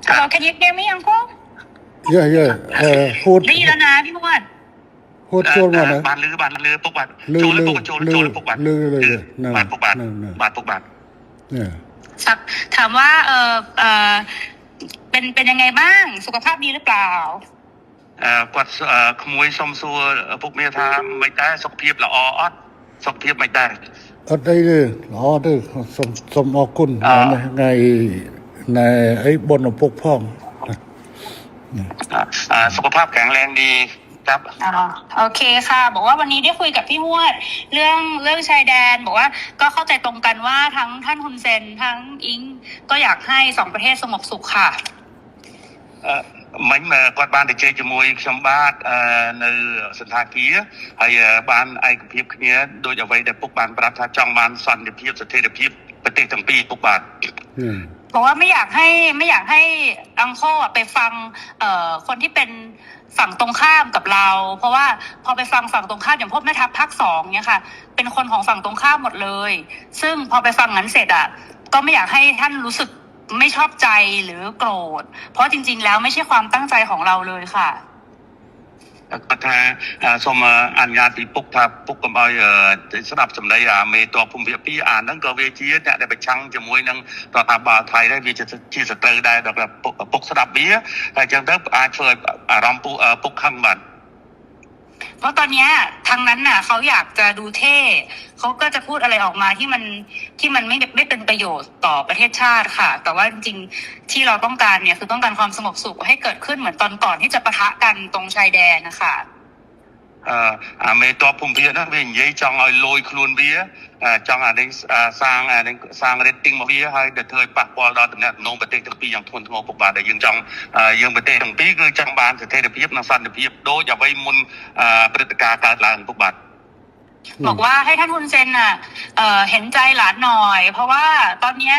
Hello, can you hear me, Uncle? Yeah. พูด ได้ยินแล้วนะพี่มวด พูดโจลมานะ บานลือปุกบาท ลือ โจลปุกโจลปุกบาท ลือเลย บาทปุกบาท นั่น บาทปุกบาท เนี่ย ถามว่าเป็นยังไงบ้างสุขภาพดีหรือเปล่า គាត់ក្មួយសុំសួរពុកមាថាមិនដែរសុខភាពល្អអត់សុខភាពមិនដែរ អត់អីទេល្អទេសូមអរគុណថ្ងៃในไอ้บนของพวกพ้อง សុខภาพแข็งแรงดีครับ โอเคค่ะบอกว่าวันนี้ได้คุยกับพี่มวดเรื่องชายแดนบอกว่าก็เข้าใจตรงกันว่าทั้งท่านฮุนเซนทั้งอิงก็อยากให้สองประเทศสงบสุขค่ะមិញគាត់បានទៅជែកជាមួយខ្ញុំបាទនៅសន្តាគារហើយបានឯកភាពគ្នាដោយអ្វីដែលពុកបានប្រាប់ថាចង់បានសន្តិភាពស្ថិរភាពប្រទេសទាំងពីរពុកបាទบอกว่าไม่อยากให้อังโคไปฟังคนที่เป็นฝั่งตรงข้ามกับเราเพราะว่าพอไปฟังฝั่งตรงข้ามอย่างพวกแม่ทัพภาค2เนี่ยค่ะเป็นคนของฝั่งตรงข้ามหมดเลยซึ่งพอไปฟังนั้นเสร็จก็ไม่อยากให้ท่านรู้สึกไม่ชอบใจหรือโกรธเพราะจริงๆแล้วไม่ใช่ความตั้งใจของเราเลยค่ะគាត់ថាសូមអនុញ្ញាតពីពុកថាពុកកុំឲ្យស្ដាប់សម្ដីមេតបភូមិភាគ2ហ្នឹងក៏វាជាអ្នកដែលប្រឆាំងជាមួយនឹងរដ្ឋាភិបាលថៃដែរវាជាសត្រូវដែរដល់ពុកស្ដាប់វាហើយអញ្ចឹងទៅអាចធ្វើឲ្យអារម្មណ៍ពុកខឹងបាទเพราะตอนนี้ทางนั้นน่ะเขาอยากจะดูเท่เขาก็จะพูดอะไรออกมาที่มันไม่เป็นประโยชน์ต่อประเทศชาติค่ะแต่ว่าจริงๆที่เราต้องการเนี่ยคือต้องการความสงบสุขให้เกิดขึ้นเหมือนตอนก่อนที่จะปะทะกันตรงชายแดนนะคะមេតបភូមិភាគហ្នឹងវានិយាយចង់ឲ្យលយខ្លួនវាចង់អានេះសាង rating មកវាហើយទៅធ្វើឲ្យប៉ះពាល់ដល់តំណែងប្រទេសទាំងពីរយ៉ាងធ្ងន់ធ្ងរពុកបាទដែលយើងប្រទេសទាំងពីរគឺចង់បានស្ថិរភាពនិងសន្តិភាពដូចអ្វីមុនព្រឹត្តិការណ៍កើតឡើងពុកបាទบอกว่าให้ท่านฮุนเซนเห็นใจหลานหน่อยเพราะว่าตอนนี้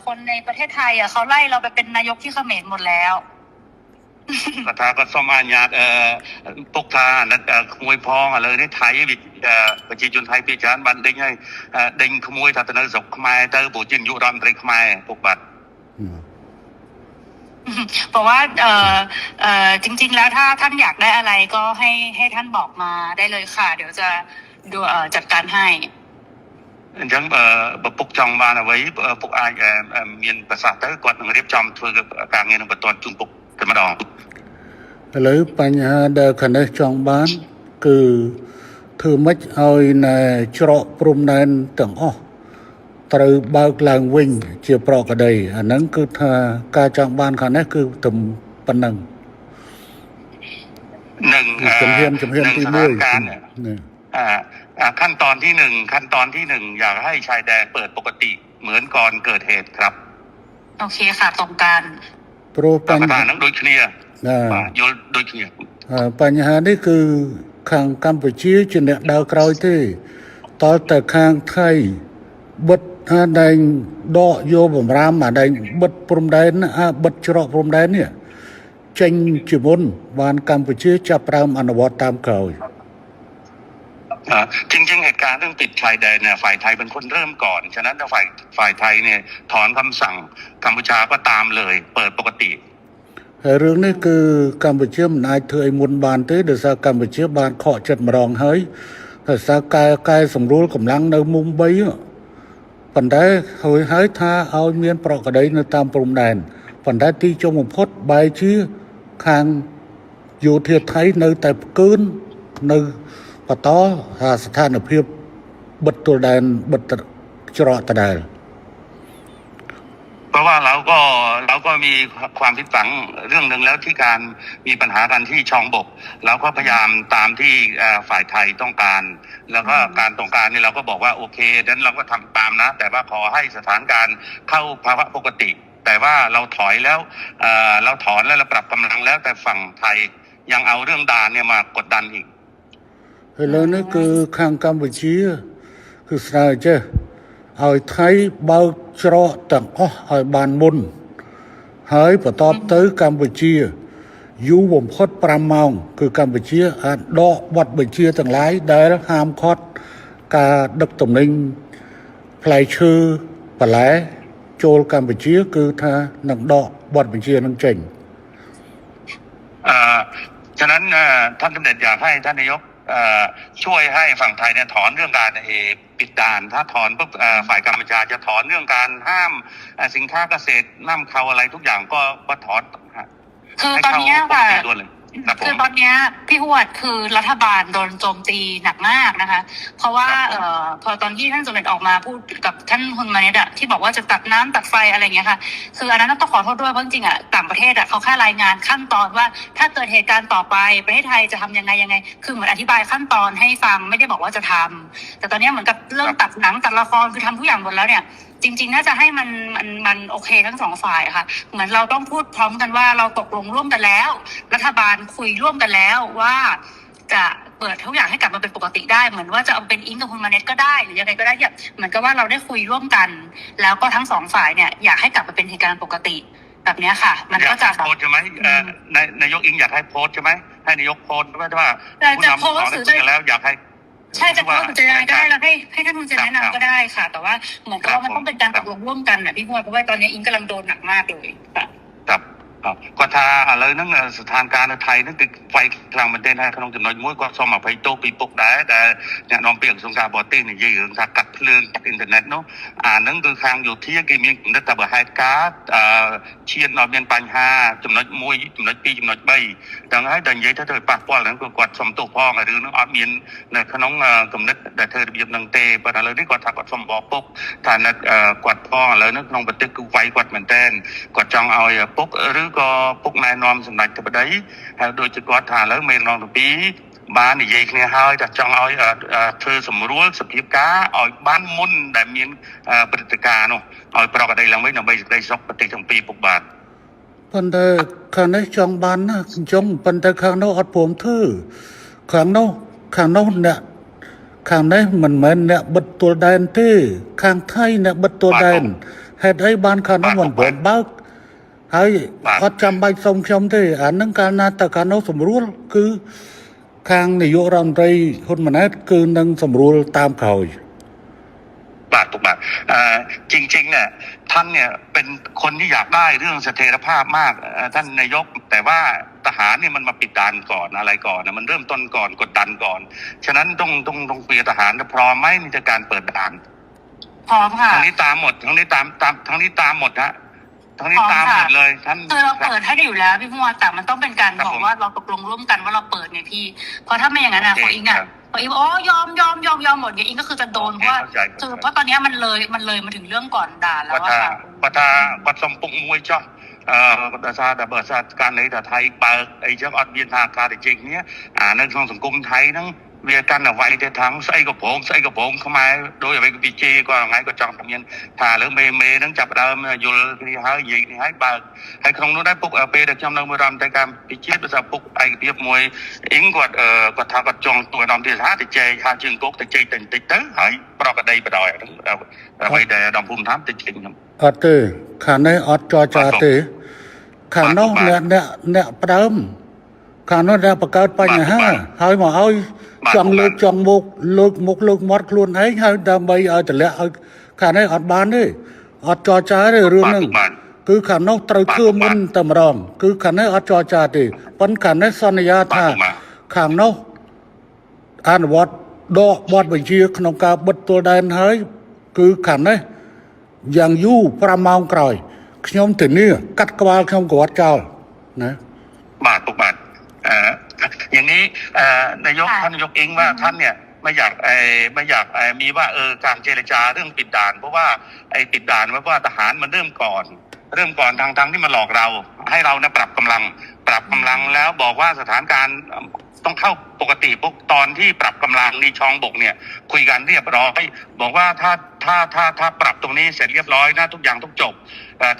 คนในประเทศไทยเขาไล่เราไปเป็นนายกที่เขมรหมดแล้วគាត់ថាគាត់សូមអនុញ្ញាតពុកថាក្មួយផងឥឡូវនេះថៃប្រជាជនថៃភាគច្រើនបានដេញហើយដេញក្មួយថាទៅនៅស្រុកខ្មែរទៅព្រោះជានាយករដ្ឋមន្ត្រីខ្មែរពុកបាទบอกว่าจริงๆแล้วถ้าท่านอยากได้อะไรก็ให้ท่านบอกมาได้เลยค่ะเดี๋ยวจะดูจัดการให้អញ្ចឹងបើពុកចង់បានអ្វីពុកអាចមានប្រសាសន៍ទៅគាត់នឹងរៀបចំធ្វើការងារនឹងបន្តជូនពុកតែម្ដងឥឡូវបញ្ហាដែលខាងនេះចង់បានគឺធ្វើម៉េចឲ្យនៅច្រកព្រំដែនទាំងអស់ត្រូវបើកឡើងវិញជាប្រក្រតីអាហ្នឹងគឺថាការចង់បានខាងនេះគឺតែប៉ុណ្ណឹងនឹងជំហានទី1ขั้นตอนที่1อยากให้ชายแดนเปิดปกติเหมือนก่อนเกิดเหตุครับโอเคค่ะตรงกันព្រោះបញ្ហាហ្នឹងដូចគ្នាបាទយល់ដូចគ្នាបញ្ហានេះគឺខាងកម្ពុជាជាអ្នកដើរក្រោយទេតើតែខាងថៃបិទដែងដកយកបំរាមដែងបិទព្រំដែនបិទច្រកព្រំដែននេះចេញជាមុនបានកម្ពុជាចាប់ផ្ដើមអនុវត្តតាមក្រោយจริงๆเหตุการณ์เรื่องปิดชายแดนเนี่ยฝ่ายไทยเป็นคนเริ่มก่อนฉะนั้นถ้าฝ่ายไทยเนี่ยถอนคำสั่งกัมพูชาก็ตามเลยเปิดปกติហើយរឿងនេះគឺកម្ពុជាមិនអាចធ្វើឲ្យមុនបានទេដោយសារកម្ពុជាបានខកចិត្តម្ដងហើយដោយសារកែសម្រួលកម្លាំងនៅមុំ3ប៉ុន្តែហើយថាឲ្យមានប្រក្រតីនៅតាមព្រំដែនប៉ុន្តែទីចុងបំផុតបែរជាខាងយោធាថៃនៅតែផ្កើននៅបន្តស្ថានភាពបិទទល់ដែនបិទច្រកដដែលเพราะว่าเราก็มีความผิดหวังเรื่องนึงแล้วที่การมีปัญหากันที่ชองบกเราก็พยายามตามที่ฝ่ายไทยต้องการแล้วก็การต้องการนี่เราก็บอกว่าโอเคนั้นเราก็ทำตามนะแต่ว่าขอให้สถานการณ์เข้าภาวะปกติแต่ว่าเราถอยแล้วเราถอนแล้วเราปรับกำลังแล้วแต่ฝั่งไทยยังเอาเรื่องด่านเนี่ยมากดดันอีกឥឡូវនេះគឺខាងកម្ពុជាគឺស្នើចេះឲ្យថៃបើកច្រកទាំងអស់ឲ្យបានមុនហើយបន្តទៅកម្ពុជាយូរបំផុត5ម៉ោងគឺកម្ពុជាអាចដកបទបញ្ជាទាំងឡាយដែលហាមឃាត់ការដឹកទំនិញផ្លែឈើបន្លែចូលកម្ពុជាគឺថានឹងដក บอดบัญชีนั่งเจง ฉะนั้นท่านสมเด็จอยากให้ท่านนายกช่วยให้ฝั่งไทยเนี่ยถอนเรื่องการปิดด่านถ้าถอนปุ๊บฝ่ายกัมพูชาจะถอนเรื่องการห้ามสินค้าเกษตรนำเข้าอะไรทุกอย่างก็ถอน คือตอนนี้ค่ะ คือตอนนี้พี่หวดคือรัฐบาลโดนโจมตีหนักมากนะคะเพราะว่าพอตอนที่ท่านสมเด็จออกมาพูดกับท่านฮุนมาเนตอะที่บอกว่าจะตัดน้ำตัดไฟอะไรเงี้ยค่ะคืออันนั้นต้องขอโทษด้วยเพราะจริงๆอะต่างประเทศอะเขาแค่รายงานขั้นตอนว่าถ้าเกิดเหตุการณ์ต่อไปประเทศไทยจะทำยังไงคือเหมือนอธิบายขั้นตอนให้ฟังไม่ได้บอกว่าจะทำแต่ตอนนี้เหมือนกับเรื่องตัดหนังตัดละครคือทำทุกอย่างหมดแล้วเนี่ยจริงๆน่าจะให้มันโอเคทั้งสองฝ่ายค่ะเหมือนเราต้องพูดพร้อมกันว่าเราตกลงร่วมกันแล้วรัฐบาลคุยร่วมกันแล้วว่าจะเปิดทุกอย่างให้กลับมาเป็นปกติได้เหมือนว่าจะเอาเป็นอิงกับคุณมาเน็ตก็ได้หรือยังไงก็ได้เนี่ยเหมือนกับว่าเราได้คุยร่วมกันแล้วก็ทั้งสองฝ่ายเนี่ยอยากให้กลับมาเป็นเหตุการณ์ปกติแบบนี้ค่ะมันก็จะโพสใช่ไหมนายกอิงอยากให้โพสใช่ไหมให้นายกโพสว่าผู้นำสอนคุยกันแล้วอยากให้ใช่จะโพสต์จะยังไงก็ได้แล้วให้ท่านคุณจะแนะนำก็ได้ค่ะแต่ว่าเหมือนกับว่ามันต้องเป็นการตกลงร่วมกันนะพี่พวดเพราะว่าตอนนี้อิงกำลังโดนหนักมากเลยค่ะก็ถ้าอะไรนั่งสถานการณ์ไทยนั่นคือไฟกลางประเทศให้ขนมจำนวนมวยก็สมไปโตปีปกได้แต่เนี่ยน้องเปียกสงการบอตี้เนี่ยยืนถ้ากัดเพลิงจากอินเทอร์เน็ตเนาะนั่งคือทางอยู่ที่ยังมีนักแต่แบบไฮการ์ดเชียร์นอเมียนปัญหาจำนวนมวยจำนวนปีจำนวนใบดังให้ดังยัยถ้าเธอปากว่าแล้วก็กดสมตัวพ่อหรือน้องออเมียนในขนมกำนัดแต่เธอเบียบนังเตะปัญหาเลยที่กดถ้ากดสมบอกปุ๊บถ้านักกดพ่อแล้วนักน้องบันทึกคือไฟกดเหมือนเต้นกดจองเอาปุ๊บหรือก็ปุกนายนอมสำนักจะไปได้โดยจะกอดฐานแล้วเมนองตัวปีบ้านนี่ยัยเนี่ยให้จัดจองเอาเธอสมรู้สปีก้าเอาบ้านมุ่นแต่มีปฏิการเนาะเอาปรากฏได้หลังไว้หนังใบได้ซอกปฏิทั้งปีปุกบาทปันแต่ข้างในจองบ้านนะจงปันแต่ข้างนอกอัดผมทื่อข้างนอกเนี่ยข้างในมันเหมือนเนี่ยบัดตัวแดนที่ข้างไทยเนี่ยบัดตัวแดนเหตุไอ้บ้านข้างนอกมันเปิดบ้าให้เขาจำใบทรงชมที่นั่งการนาตการนสมรู้คือข้างนายกรัฐมนตรีคนมันนั้นคือนั่งสมรู้ตามเขาบาทถูกบาทจริงๆเนี่ยท่านเนี่ยเป็นคนที่อยากได้เรื่องเสถียรภาพมากท่านนายกแต่ว่าทหารเนี่ยมันมาปิดด่านก่อนอะไรก่อนนะมันเริ่มต้นก่อนกดดันก่อนฉะนั้นต้องคุยกับทหารพร้อมไหมในการเปิดด่านพร้อมค่ะทั้งนี้ตามหมดทั้งนี้ตามทั้งนี้ตามหมดฮะทั้งนี้ตามหมดเลยท่านคือเราเปิดให้อยู่แล้วพี่พวดแต่มันต้องเป็นการบอกว่าเราตกลงร่วมกันว่าเราเปิดไงพี่เพราะถ้าไม่อย่างนั้นนะขออิงยอมหมดไงอิงก็คือจะโดนเพราะว่าเพราะตอนนี้มันเลยมาถึงเรื่องก่อนด่าแล้วว่าค่ะปัดสมปุงมวยจ้องประชาแต่เบอร์ชาติการในแต่ไทยเปิดไอ้เจ้าอัดเบียนทางการจริงเนี้ยในทางสังคมไทยนั่งเวียกันเอาไว้ในทางใส่กับผมเข้ามาโดยไปกับบีเจก็ไงก็จองทำยันถ่าหรือเมนั่งจับเดิมอยู่ที่หายยิงหายเปิดให้คงนู้นได้ปุ๊กเปย์เด็กจำนำมือรำแต่การบีเจภาษาปุ๊กไอ้เบียบมวยอิงกดทางกดจองตัวดำที่หาติเจหาจึงกุ๊กติเจติดเต๋อหายปลอกกระไดไปดอยไปแต่ดำพุ่มท้ำติดจริงครับอัดเตะขาในอัดจอจาเตะขาโน่เนี่ยประดมขาโน่เนี่ยประกาศปัญหาหายมาเอาจังเลือกจังมุกเลือกมดคลุนให้ดำใบเอาแต่ละเอาขาในอัดบานนี่อัดจอจาได้เรื่องนึงคือขาโน่ตรึกคือมุนตำรองคือขาในอัดจอจาติปันขาในสัญญาท่าขาโน่อ่านวัดดอกวัดบัญชีขนมกาบัดตัวแดนเฮ้ยคือขาในอย่างยู่ประมาณกลอยขยมถึงนี่กัดกวาขยมกวาดเจ้านะบาทตุกบาทอย่างนี้นายกท่านนายกเองว่าท่านเนี่ยไม่อยากมีว่าการเจรจาเรื่องปิดด่านเพราะว่าไอ้ปิดด่านว่าทหารมันเริ่มก่อนทางที่มาหลอกเราให้เราเนี่ยปรับกำลังแล้วบอกว่าสถานการณ์ต้องเข้าปกติพวกตอนที่ปรับกำลังในช่องบกเนี่ยคุยกันเรียบร้อยบอกว่าถ้าปรับตรงนี้เสร็จเรียบร้อยนะทุกอย่างต้องจบ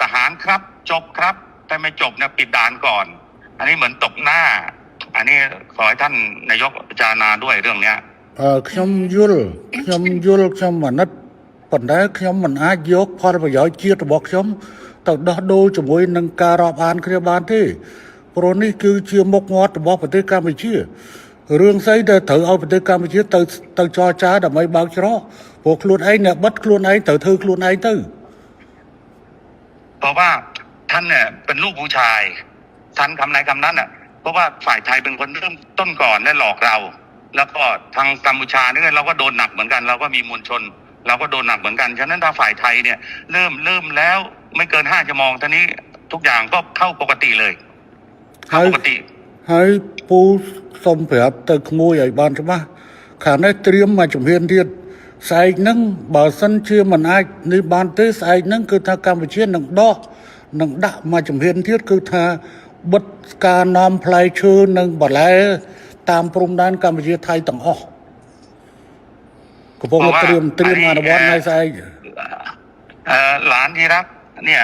ทหารครับจบครับแต่ไม่จบเนี่ยปิดด่านก่อนอันนี้เหมือนตบหน้าอันนี้ขอให้ท่านนายกพิจารณาด้วยเรื่องเนี้ยขยมยุลขยมมันนัดปัญหาขยมมันอายุพอประโยชน์เชียร์บอกขยมตัดดดูจมูกนังการอบานเคลียบานที่โปรนี่คือเชียร์มกงอดบอกประเทศกัมพูชีเรื่องไซเดอร์ถือเอาประเทศกัมพูชีตัดจอจ้าแต่ไม่บางชะพวกคลุนไอ้เนี่ยบัดคลุนไอ้ถือคลุนไอ้ตื้อเพราะว่า ท่านเนี่ยเป็นลูกผู้ชายท่านคำไหนคำนั้นอ่ะเพราะว่าฝ่ายไทยเป็นคนเริ่มต้นก่อนและหลอกเรา แล้วก็ทางกัมพูชาเนี่ยเราก็โดนหนักเหมือนกันเราก็มีมวลชน เราก็โดนหนักเหมือนกันฉะนั้นถ้าฝ่ายไทยเนี่ยเริ่มแล้วไม่เกิน5 ชั่วโมงตอนนี้ทุกอย่างก็เข้าปกติเลยเข้าปกติ ហើយពូសុំប្រាប់ទៅក្មួយឲ្យបានច្បាស់ខាងនេះត្រៀមមកជំហានទៀតស្អែកហ្នឹងបើសិនជាមិនអាចនេះបានទេស្អែកហ្នឹងគឺថាកម្ពុជានឹងដកនឹងដាក់មកជំហានទៀតគឺថាបិទការនាំផ្លែឈើនិងបន្លែតាមព្រំដែនកម្ពុជាថៃទាំងអស់កំពុងត្រៀមអនុវត្តនៅស្អែក หลานที่รักเนี่ย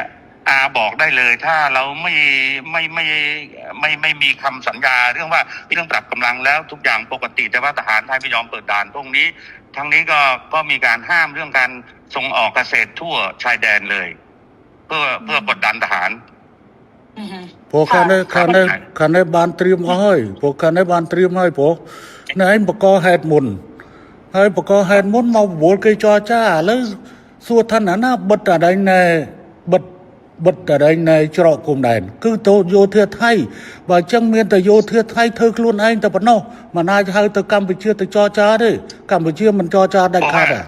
อาบอกได้เลยถ้าเราไม่มีคำสัญญาเรื่องว่าเรื่องปรับกำลังแล้วทุกอย่างปกติแต่ว่าทหารไทยไม่ยอมเปิดด่านพวกนี้ทั้งนี้ก็มีการห้ามเรื่องการส่งออกเกษตรทั่วชายแดนเลย เพื่อกดดันทหาร ព្រោះខាងនេះបានត្រៀមអស់ហើយព្រោះខាងនេះបានត្រៀមហើយព្រោះនៅឯងបកហេតុមុនហើយបកហេតុមុនមកបវល់គេចរចាឥឡូវសួរថាណាបិទតែឯងណែបិទតែឯងណែច្រកគុំដែនគឺទៅយោធាថៃបើអញ្ចឹងមានតែយោធាថៃធ្វើខ្លួនឯងតែប៉ុណ្ណោះមិនអាចហៅទៅកម្ពុជាទៅចរចាទេកម្ពុជាមិនចរចាដាច់ខាតទេ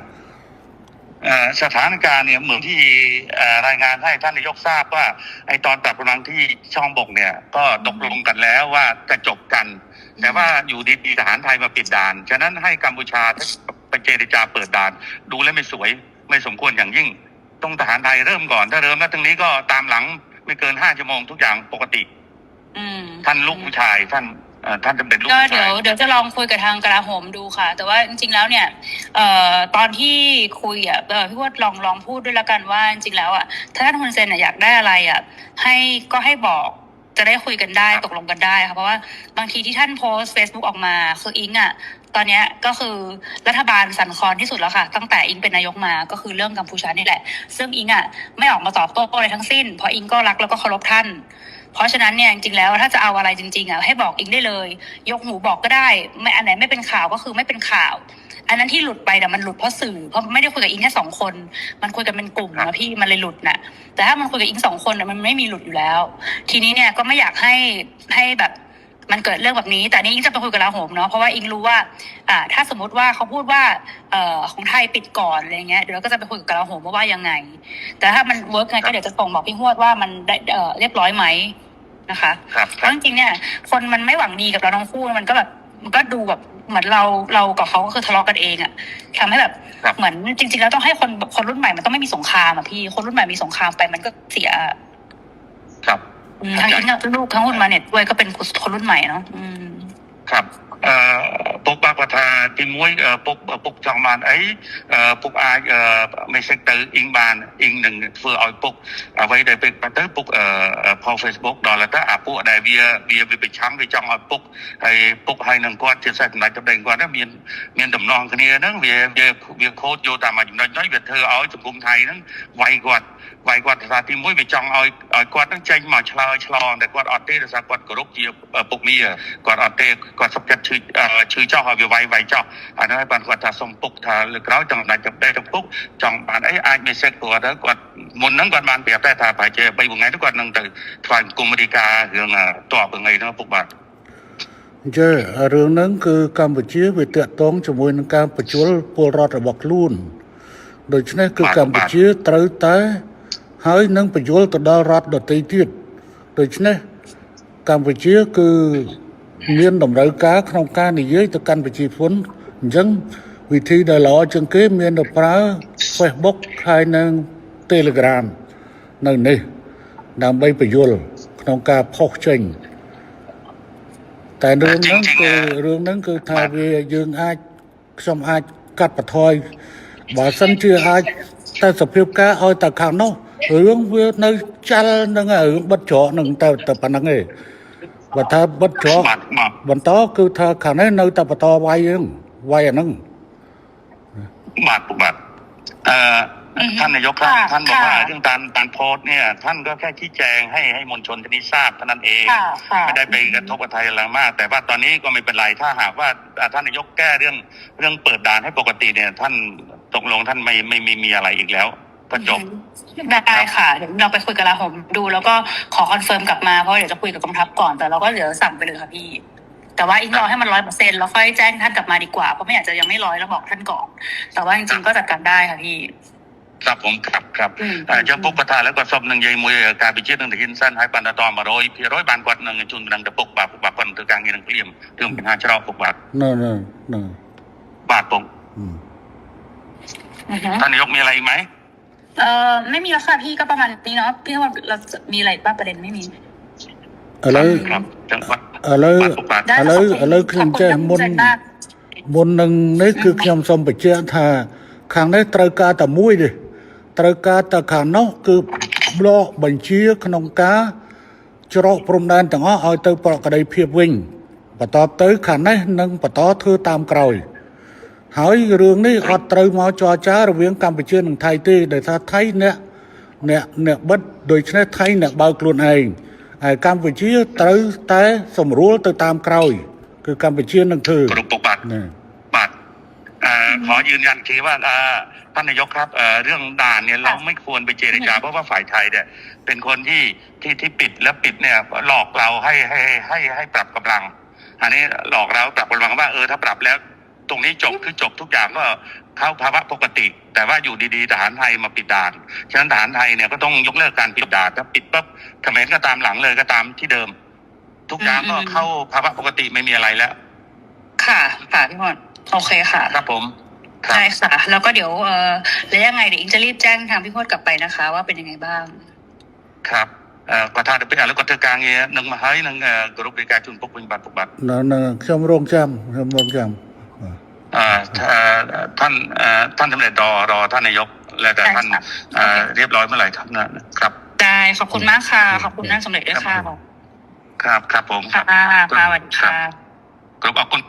สถานการณ์เนี่ยเหมือนที่รายงานให้ท่านนายกทราบว่าไอ้ตอนปรับกำลังที่ช่องบกเนี่ยก็ตกลงกันแล้วว่าจะจบกัน แต่ว่าอยู่ดีๆทหารไทยมาปิดด่านฉะนั้นให้กัมพูชาไปเจรจาเปิดด่านดูแล้วไม่สวยไม่สมควรอย่างยิ่งต้องทหารไทยเริ่มก่อนถ้าเริ่มแล้วตรงนี้ก็ตามหลังไม่เกิน5 ชั่วโมงทุกอย่างปกติท่านลูกผู้ชายท่านจะเป็นลูกผู้ชายก็เดี๋ยวจะลองคุยกับทางกลาโหมดูค่ะ แต่ว่าจริงๆแล้วเนี่ยตอนที่คุยพี่วดลองพูดด้วยละกันว่าจริงๆแล้วถ้าท่านฮุนเซนอยากได้อะไรให้บอกจะได้คุยกันได้ตกลงกันได้ค่ะเพราะว่าบางทีที่ท่านโพสต์ Facebook ออกมาคืออิงตอนนี้ก็คือรัฐบาลสั่นคลอนที่สุดแล้วค่ะตั้งแต่อิงเป็นนายกมาก็คือเรื่องกัมพูชานี่แหละซึ่งอิงไม่ออกมาตอบโต้อะไรทั้งสิ้นเพราะอิงก็รักแล้วก็เคารพท่านเพราะฉะนั้นเนี่ยจริงๆแล้วถ้าจะเอาอะไรจริงๆให้บอกอิงได้เลยยกหูบอกก็ได้ไม่อันไหนไม่เป็นข่าวก็คือไม่เป็นข่าวอันนั้นที่หลุดไปมันหลุดเพราะสื่อเพราะไม่ได้คุยกับอิงแค่2 คนมันคุยกันเป็นกลุ่มนะพี่มันเลยหลุดน่ะแต่ถ้ามันคุยกับอิง2 คนมันไม่มีหลุดอยู่แล้วทีนี้เนี่ยก็ไม่อยากให้แบบมันเกิดเรื่องแบบนี้แต่นี่อิงจะไปคุยกับกลาโหมเนาะเพราะว่าอิงรู้ว่าถ้าสมมติว่าเขาพูดว่าของไทยปิดก่อนอะไรเงี้ยเดี๋ยวเราก็จะไปคุยกับกลาโหมว่ายังไงแต่ถ้ามันเวิร์กไงก็เดี๋ยวจะส่งบอกพี่ฮวดว่ามันเรียบร้อยไหมนะคะเพราะจริงๆเนี่ยคนมันไม่หวังดีกับเราทั้งคู่มันก็แบบมันก็ดูแบบเหมือนเรากับเขาก็คือทะเลาะกันเองทำให้แบบเหมือนจริงๆแล้วต้องให้คนรุ่นใหม่มันต้องไม่มีสงครามพี่คนรุ่นใหม่มีสงครามไปมันก็เสียครับทั้งอิงลูกทั้งหุ่นมาเนี่ยด้วยก็เป็นคนรุ่นใหม่เนาะครับពុកបាក់គាត់ថាទី1ពុកចង់បានអីពុកអាចមេសេចទៅអ៊ីងបានអ៊ីងនឹងធ្វើឲ្យពុកអ្វីដែលពេលទៅពុកផុស Facebook ដល់ទៅអាពួកដែលវាប្រឆាំងវាចង់ឲ្យពុកហើយនឹងគាត់ជាសេះសម្ដេចតំណែងគាត់មានដំណងគ្នាហ្នឹងវាខូចយកតាមចំណុចហ្នឹងវាធ្វើឲ្យសង្គមថៃហ្នឹងវាយគាត់ថាទី1វាចង់ឲ្យគាត់ហ្នឹងចេញមកឆ្លងតែគាត់អត់ទេដោយសារគាត់គោរពជាពុកមាគាត់អត់ទេគាត់សុខចិត្តឈឺចោះឲ្យវាវាយចោះអានោះបានគាត់ថាសុំពុកថាលើក្រោយចង់ដាច់ទៅពុកចង់បានអីអាចមេសេចគាត់ទៅគាត់មុនហ្នឹងគាត់បានប្រាប់តែថាប្រហែលជា3 ថ្ងៃទៅគាត់នឹងទៅថ្វាយគុំរីការឿងតបថ្ងៃហ្នឹងពុកបាទចារឿងហ្នឹងគឺកម្ពុជាវាតាក់ទងជាមួយនឹងការបញ្ជូលពលរដ្ឋរបស់ខ្លួនដូច្នេះគឺកម្ពុជាត្រូវតែហើយនឹងបញ្ជូលទៅដល់រដ្ឋដទៃទៀតដូច្នេះកម្ពុជាគឺមានតម្រូវការក្នុងការនិយាយទៅកាន់ប្រជាជនអញ្ចឹងវិធីដែលល្អជាងគេមានទៅប្រើ Facebook ហើយនិង Telegram នៅនេះដើម្បីបញ្យល់ក្នុងការផុសចេញតែរឿងហ្នឹងគឺថាវាយើងខ្ញុំអាចកាត់បន្ថយបើសិនជាអាចតែសភាពការឲ្យតែខាងនោះរឿងវានៅចាល់នឹងរឿងបិទច្រកនឹងតែប៉ុណ្្នឹងឯងបើថាបិទច្រកបន្តគឺថាខាងនេះនៅតែបន្តវាយអាហ្នឹងបាទท่านนายกท่านบอกว่าเรื่องการโพสต์เนี่ยท่านก็แค่ชี้แจงให้มวลชนที่นี่ทราบเท่านั้นเองไม่ได้ไปกระทบกับไทยอะไรมากแต่ว่าตอนนี้ก็ไม่เป็นไรถ้าหากว่าท่านนายกแก้เรื่องเปิดด่านให้ปกติเนี่ยท่านตกลงท่านไม่มีอะไรอีกแล้ว ก็จบ ได้ค่ะเดี๋ยวเราไปคุยกับลาผมดูแล้วก็ขอคอนเฟิร์มกลับมาเพราะเดี๋ยวจะคุยกับกองทัพก่อนแต่เราก็เดี๋ยวสั่งไปเลยค่ะพี่แต่ว่าอีกรอให้มัน100%แล้วค่อยแจ้งท่านกลับมาดีกว่าเพราะไม่อยากจะยังไม่100แล้วบอกท่านก่อนแต่ว่าจริงๆก็จัดการได้ค่ะพี่ ครับผมครับចំពុកគាត់ថាឥឡូវគាត់សុំនឹងនិយាយមួយការវិជានឹងទាហានសិនហើយបានដល់100%បានគាត់នឹងជូនដំណឹងទៅពុកបាទពុកបាទគាត់នឹងធ្វើការងារនឹងភ្លាមរឿងបញ្ហាច្រកពុកបាទ นั่น បាទពុក อืม ท่านนายกมีอะไรอีกไหม ไม่มีแล้วค่ะพี่ก็ประมาณนี้เนาะพี่ว่าเราจะมีอะไรบ้างประเด็นไม่มี อะไร ครับจังหวัด อะไร បាទពុកបាទ ได้ ឥឡូវខ្ញុំចេះមុន មុននឹងនេះគឺខ្ញុំសូមបញ្ជាក់ថាខាងនេះត្រូវការតែមួយទេត្រូវការតែខាងនោះគឺបកបញ្ជាក្នុងការច្រកព្រំដែនទាំងអស់ឲ្យទៅប្រក្តីភាពវិញបន្តទៅខាងនេះនឹងបន្តធ្វើតាមក្រោយហើយរឿងនេះអត់ត្រូវមកចរចារវាងកម្ពុជានិងថៃទេដោយថាថៃអ្នកបិទដូច្នេះថៃអ្នកបើកខ្លួនឯងហើយកម្ពុជាត្រូវតែសម្រួលទៅតាមក្រោយគឺកម្ពុជានឹងធ្វើ គ្រប់ពុកបាទ ណា បាទขอยืนยันทีว่าท่านนายกครับเรื่องด่านเนี่ยเราไม่ควรไปเจรจาเพราะว่าฝ่ายไทยเนี่ยเป็นคนที่ปิดแล้วปิดเนี่ยหลอกเราให้ปรับกำลังอันนี้หลอกเราปรับกำลังว่าถ้าปรับแล้วตรงนี้จบคือจบทุกอย่างก็เข้าภาวะปกติ แต่ว่าอยู่ดีๆทหารไทยมาปิดด่านฉะนั้นทหารไทยเนี่ยก็ต้องยกเลิกการปิดด่านถ้าปิดปั๊บเขมรก็ตามหลังเลยก็ตามที่เดิม ทุกอย่างก็เข้าภาวะปกติไม่มีอะไรแล้ว ค่ะพี่พรโอเคค่ะ ครับผมครับ ใช่ค่ะแล้วก็เดี๋ยวแล้วยังไงเดี๋ยวอิงจะรีบแจ้งทางพี่พรกลับไปนะคะ ว่าเป็นยังไงบ้าง ครับក៏ថាទៅពេលឥឡូវគាត់ធ្វើការងារនឹងមកហើយនឹងគ្រប់នៃការជូនពុកវិញបាទពុកបាទ ខ្ញុំរងចាំ ท่านสำเร็จรอท่านนายกแล้วแต่ท่านเรียบร้อยเมื่อไหร่ครับนะครับ ได้ขอบคุณมากค่ะขอบคุณท่านสมเด็จด้วยค่ะ ครับผม ค่ะสวัสดีค่ะ ครับขอบคุณ